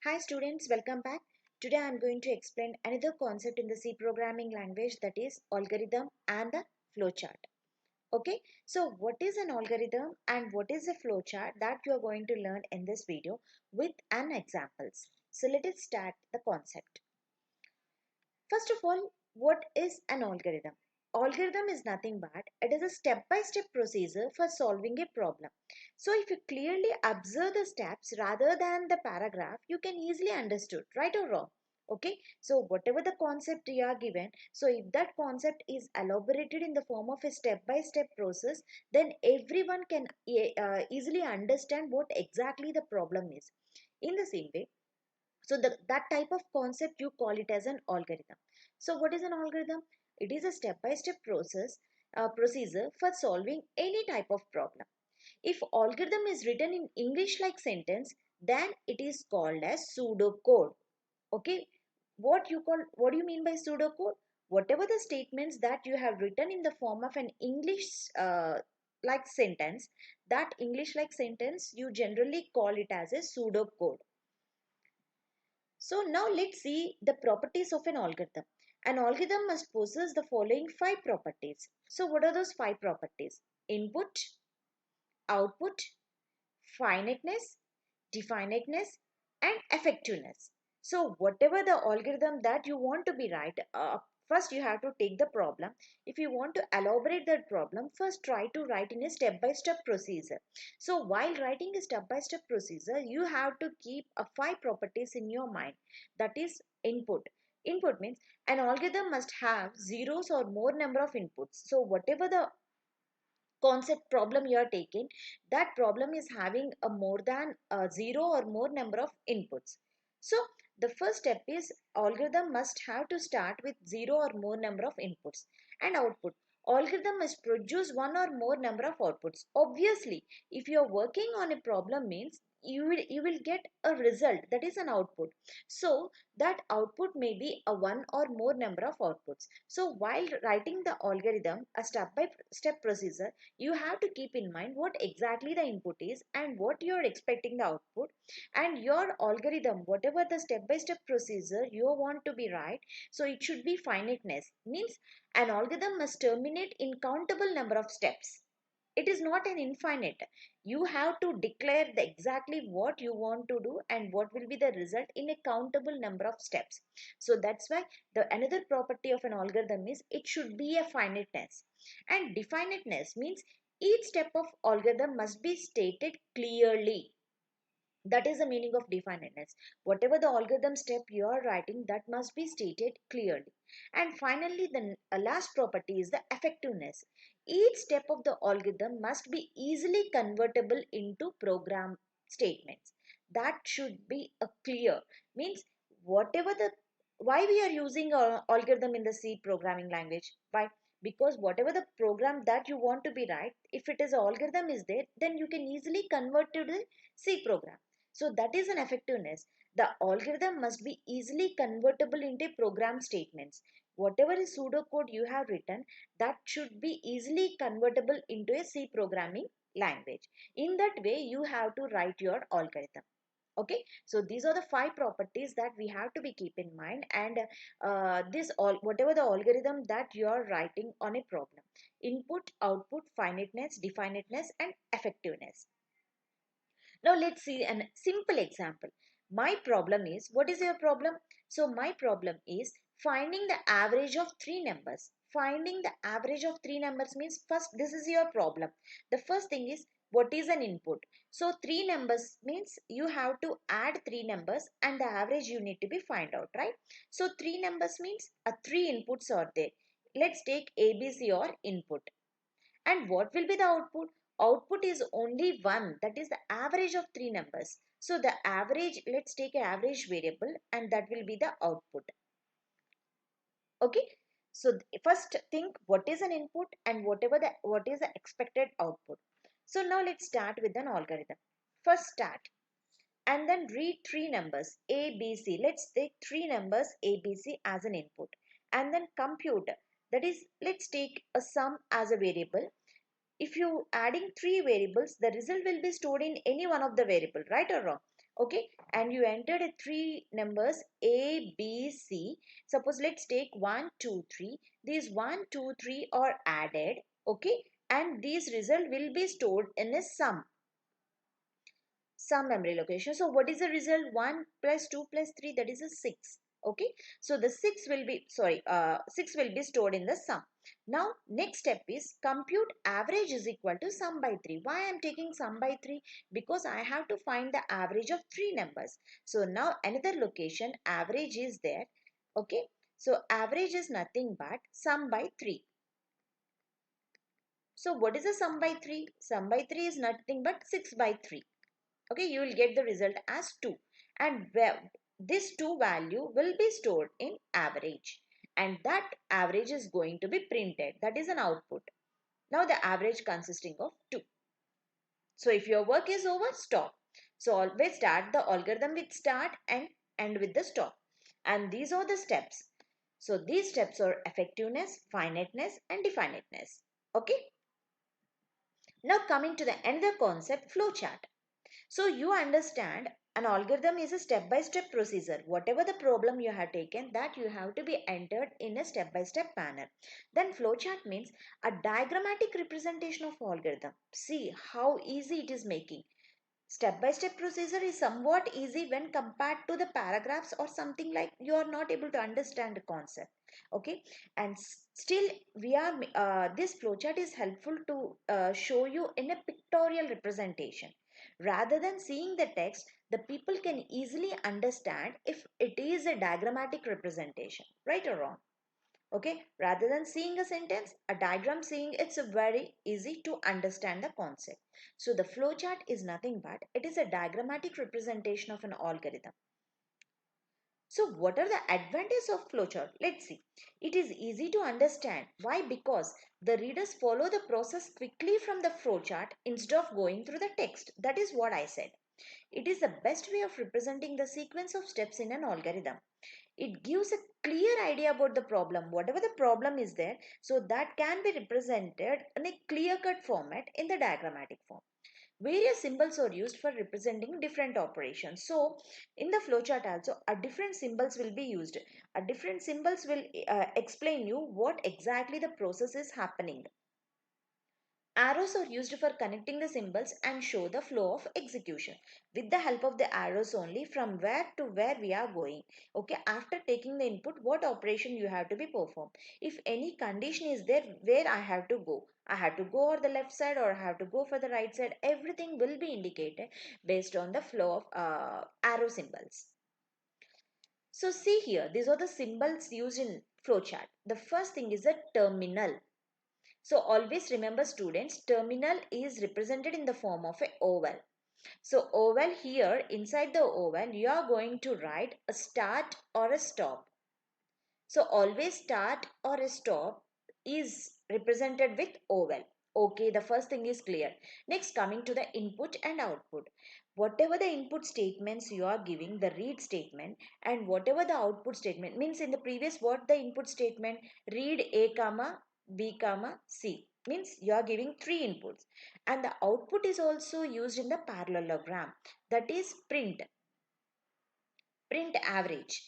Hi students, welcome back. Today I am going to explain another concept in the C programming language, that is algorithm and the flowchart. Okay, so what is an algorithm and what is a flowchart, that you are going to learn in this video with an examples. So let us start the concept. First of all, what is an algorithm? Algorithm is nothing but it is a step-by-step procedure for solving a problem. So if you clearly observe the steps rather than the paragraph, you can easily understood, right or wrong. Okay, so whatever the concept you are given, so if that concept is elaborated in the form of a step-by-step process, then everyone can easily understand what exactly the problem is. In the same way, so that type of concept you call it as an algorithm. So what is an algorithm? It is a step-by-step procedure for solving any type of problem. If algorithm is written in English like sentence, then it is called as pseudocode. Okay, what do you mean by pseudocode? Whatever the statements that you have written in the form of an English like sentence, that English like sentence you generally call it as a pseudocode. So now let's see the properties of an algorithm. An algorithm must possess the following 5 properties. So what are those 5 properties? Input, output, finiteness, definiteness, and effectiveness. So whatever the algorithm that you want to be right, first you have to take the problem. If you want to elaborate that problem, first try to write in a step-by-step procedure. So while writing a step-by-step procedure, you have to keep 5 properties in your mind. That is input. Input means an algorithm must have zeros or more number of inputs. So whatever the concept problem you are taking, that problem is having a more than a zero or more number of inputs. So the first step is algorithm must have to start with zero or more number of inputs. And output, algorithm must produce one or more number of outputs. Obviously, if you are working on a problem means you will get a result, that is an output. So that output may be a one or more number of outputs. So while writing the algorithm, a step by step procedure, you have to keep in mind what exactly the input is and what you are expecting the output. And your algorithm, whatever the step by step procedure you want to be right, so it should be finiteness, means an algorithm must terminate in countable number of steps. It is not an infinite. You have to declare the exactly what you want to do and what will be the result in a countable number of steps. So that's why the another property of an algorithm is it should be a finiteness. And definiteness means each step of algorithm must be stated clearly. That is the meaning of definiteness. Whatever the algorithm step you are writing, that must be stated clearly. And finally, the last property is the effectiveness. Each step of the algorithm must be easily convertible into program statements. That should be a clear. Means whatever the why we are using a algorithm in the C programming language. Why? Because whatever the program that you want to be write, if it is an algorithm is there, then you can easily convert to the C program. So that is an effectiveness. The algorithm must be easily convertible into program statements. Whatever is pseudocode you have written, that should be easily convertible into a C programming language. In that way, you have to write your algorithm. Okay, so these are the 5 properties that we have to be keep in mind. And this all whatever the algorithm that you are writing on a problem: input, output, finiteness, definiteness, and effectiveness. Now let's see a simple example. My problem is, what is your problem? So my problem is finding the average of 3 numbers. Finding the average of 3 numbers means, first, this is your problem. The first thing is, what is an input? So 3 numbers means you have to add 3 numbers and the average you need to be find out, right? So 3 numbers means 3 inputs are there. Let's take ABC or input. And what will be the output? Output is only one, that is the average of 3 numbers. So the average, let's take an average variable and that will be the output. Okay. So first think what is an input and what is the expected output. So now let's start with an algorithm. First start and then read 3 numbers A, B, C. Let's take 3 numbers A, B, C as an input and then compute. That is, let's take a sum as a variable. If you adding 3 variables, the result will be stored in any one of the variable, right or wrong? Okay, and you entered three numbers A, B, C. Suppose let's take 1, 2, 3. These 1, 2, 3 are added. Okay, and these result will be stored in a some memory location. So what is the result? 1 plus 2 plus 3, that is a 6. Okay, so the 6 will be, 6 will be stored in the sum. Now next step is compute average is equal to sum by 3. Why I am taking sum by 3? Because I have to find the average of three numbers. So now another location average is there. Okay, so average is nothing but sum by 3. So what is the sum by 3? Sum by 3 is nothing but 6 by 3. Okay, you will get the result as 2, and where this 2 value will be stored in average, and that average is going to be printed, that is an output. Now the average consisting of 2. So if your work is over, stop. So always start the algorithm with start and end with the stop, and these are the steps. So these steps are effectiveness, finiteness and definiteness. Okay, now coming to the another concept, flowchart. So you understand an algorithm is a step-by-step procedure. Whatever the problem you have taken, that you have to be entered in a step-by-step manner. Then flowchart means a diagrammatic representation of algorithm. See how easy it is making. Step-by-step procedure is somewhat easy when compared to the paragraphs or something like you are not able to understand the concept. Okay, and still we are this flowchart is helpful to show you in a pictorial representation. Rather than seeing the text, the people can easily understand if it is a diagrammatic representation, right or wrong. Okay, rather than seeing a sentence, a diagram seeing, it's very easy to understand the concept. So the flowchart is nothing but it is a diagrammatic representation of an algorithm. So what are the advantages of flowchart? Let's see. It is easy to understand. Why? Because the readers follow the process quickly from the flowchart instead of going through the text. That is what I said. It is the best way of representing the sequence of steps in an algorithm. It gives a clear idea about the problem, whatever the problem is there, so that can be represented in a clear cut format in the diagrammatic form. Various symbols are used for representing different operations. So in the flowchart also a different symbols will be used. A different symbols will explain you what exactly the process is happening. Arrows are used for connecting the symbols and show the flow of execution. With the help of the arrows only, from where to where we are going. Okay, after taking the input, what operation you have to be performed. If any condition is there where I have to go. I have to go on the left side or I have to go for the right side. Everything will be indicated based on the flow of arrow symbols. So see here, these are the symbols used in flowchart. The first thing is a terminal. So always remember students, terminal is represented in the form of a oval. So oval here, inside the oval, you are going to write a start or a stop. So always start or a stop is represented with oval. Okay, the first thing is clear. Next, coming to the input and output. Whatever the input statements you are giving, the read statement, and whatever the output statement means in the previous what the input statement, read A comma B comma C means you are giving three inputs, and the output is also used in the parallelogram, that is print average.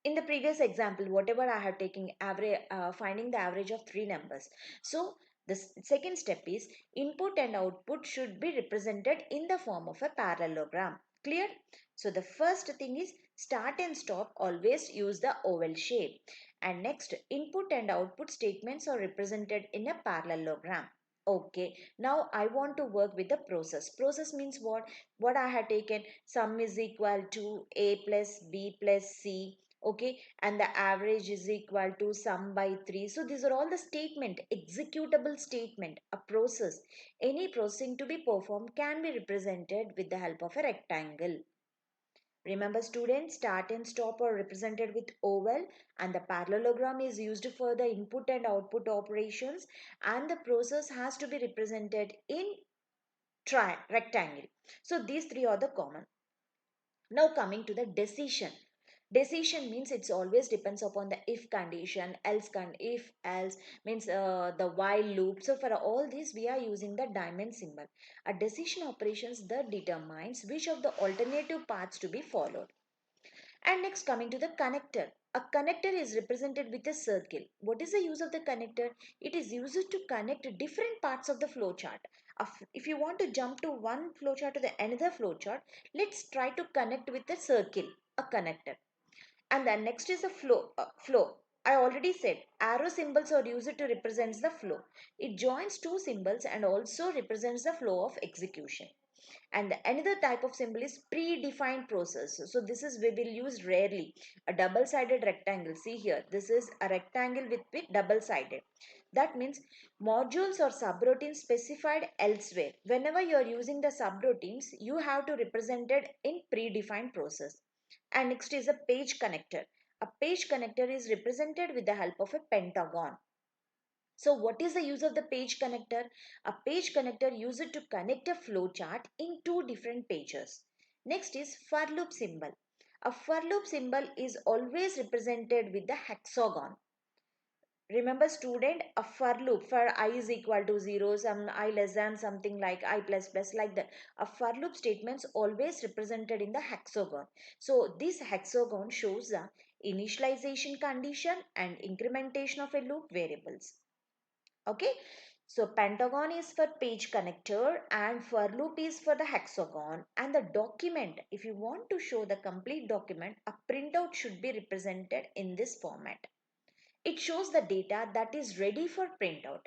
In the previous example, whatever I have taken average, finding the average of three numbers. So the second step is input and output should be represented in the form of a parallelogram. Clear? So the first thing is start and stop always use the oval shape. And next, input and output statements are represented in a parallelogram. Okay, now I want to work with the process. Process means what? What I have taken, sum is equal to A plus B plus C. Okay, and the average is equal to sum by 3. So these are all the statement, executable statement, a process. Any processing to be performed can be represented with the help of a rectangle. Remember students, start and stop are represented with oval, and the parallelogram is used for the input and output operations, and the process has to be represented in rectangle. So these three are the common. Now coming to the decision. Decision means it's always depends upon the if condition, if else means the while loop. So for all these we are using the diamond symbol. A decision operations that determines which of the alternative paths to be followed. And next, coming to the connector. A connector is represented with a circle. What is the use of the connector? It is used to connect different parts of the flowchart. If you want to jump to one flowchart to the another flowchart, let's try to connect with a circle, a connector. And then next is the flow. I already said arrow symbols are used to represent the flow. It joins two symbols and also represents the flow of execution. And another type of symbol is predefined process. So this is we will use rarely. A double-sided rectangle. See here, this is a rectangle with double-sided. That means modules or subroutines specified elsewhere. Whenever you are using the subroutines, you have to represent it in predefined process. And next is a page connector. A page connector is represented with the help of a pentagon. So what is the use of the page connector? A page connector used to connect a flowchart in two different pages. Next is for loop symbol. A for loop symbol is always represented with the hexagon. Remember student, a for loop for I is equal to 0, some I less than something like I plus plus like that. A for loop statements always represented in the hexagon. So this hexagon shows the initialization condition and incrementation of a loop variables. Okay, so pentagon is for page connector and for loop is for the hexagon. And the document, if you want to show the complete document, a printout should be represented in this format. It shows the data that is ready for printout.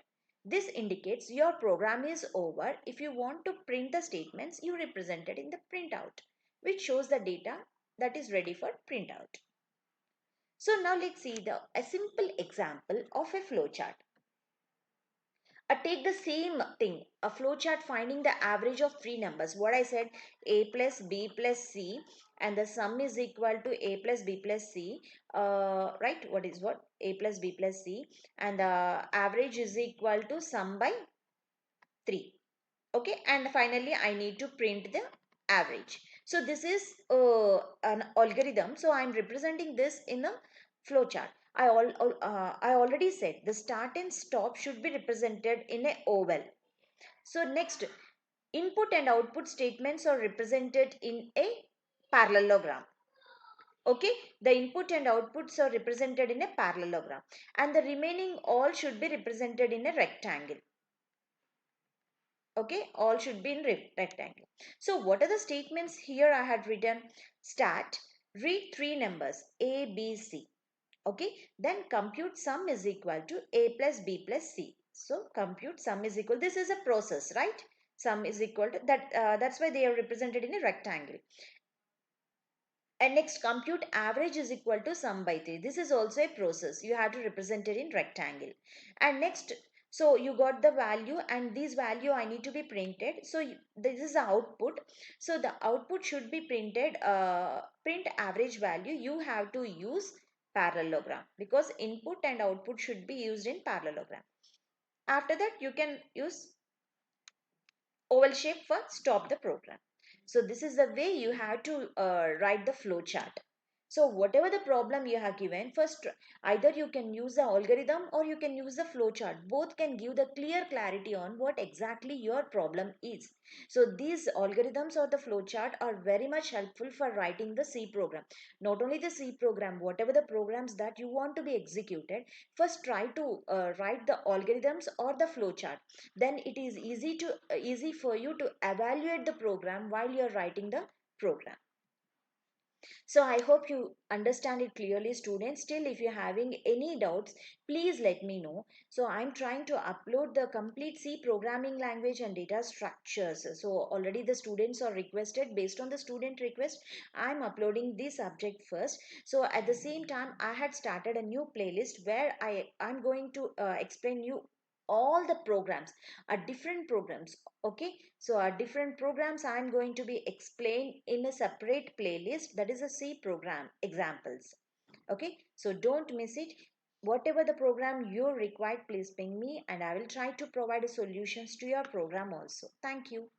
This indicates your program is over. If you want to print the statements, you represent it in the printout, which shows the data that is ready for printout. So now let's see a simple example of a flowchart. Take the same thing, a flowchart finding the average of three numbers. What I said, a plus b plus c, and the sum is equal to a plus b plus c. Right? What is what? A plus b plus c, and the average is equal to sum by 3. Okay, and finally I need to print the average. So this is an algorithm. So I'm representing this in a flowchart. I already said the start and stop should be represented in a oval. So next, input and output statements are represented in a parallelogram. Okay, the input and outputs are represented in a parallelogram, and the remaining all should be represented in a rectangle. Okay, all should be in rectangle. So what are the statements here? I had written start, read three numbers a b c. Okay, then compute sum is equal to a plus b plus c. So compute sum is equal, this is a process, right? Sum is equal to that, that's why they are represented in a rectangle. And next, compute average is equal to sum by 3. This is also a process. You have to represent it in rectangle. And next, so you got the value, and this value I need to be printed. So this is the output. So the output should be printed, print average value. You have to use parallelogram because input and output should be used in parallelogram. After that, you can use oval shape for stop the program. So this is the way you have to write the flow chart. So whatever the problem you have given, first either you can use the algorithm or you can use the flow chart. Both can give the clear clarity on what exactly your problem is. So these algorithms or the flow chart are very much helpful for writing the C program. Not only the C program, whatever the programs that you want to be executed, first try to write the algorithms or the flow chart. Then it is easy for you to evaluate the program while you're writing the program. So I hope you understand it clearly, students. Still, if you're having any doubts, please let me know. So I'm trying to upload the complete C programming language and data structures. So already the students are requested. Based on the student request, I'm uploading this subject first. So at the same time, I had started a new playlist where I'm going to explain you all the programs are different programs. Okay, so our different programs I'm going to be explained in a separate playlist, that is a C program examples. Okay, so don't miss it. Whatever the program you require, please ping me and I will try to provide solutions to your program also. Thank you.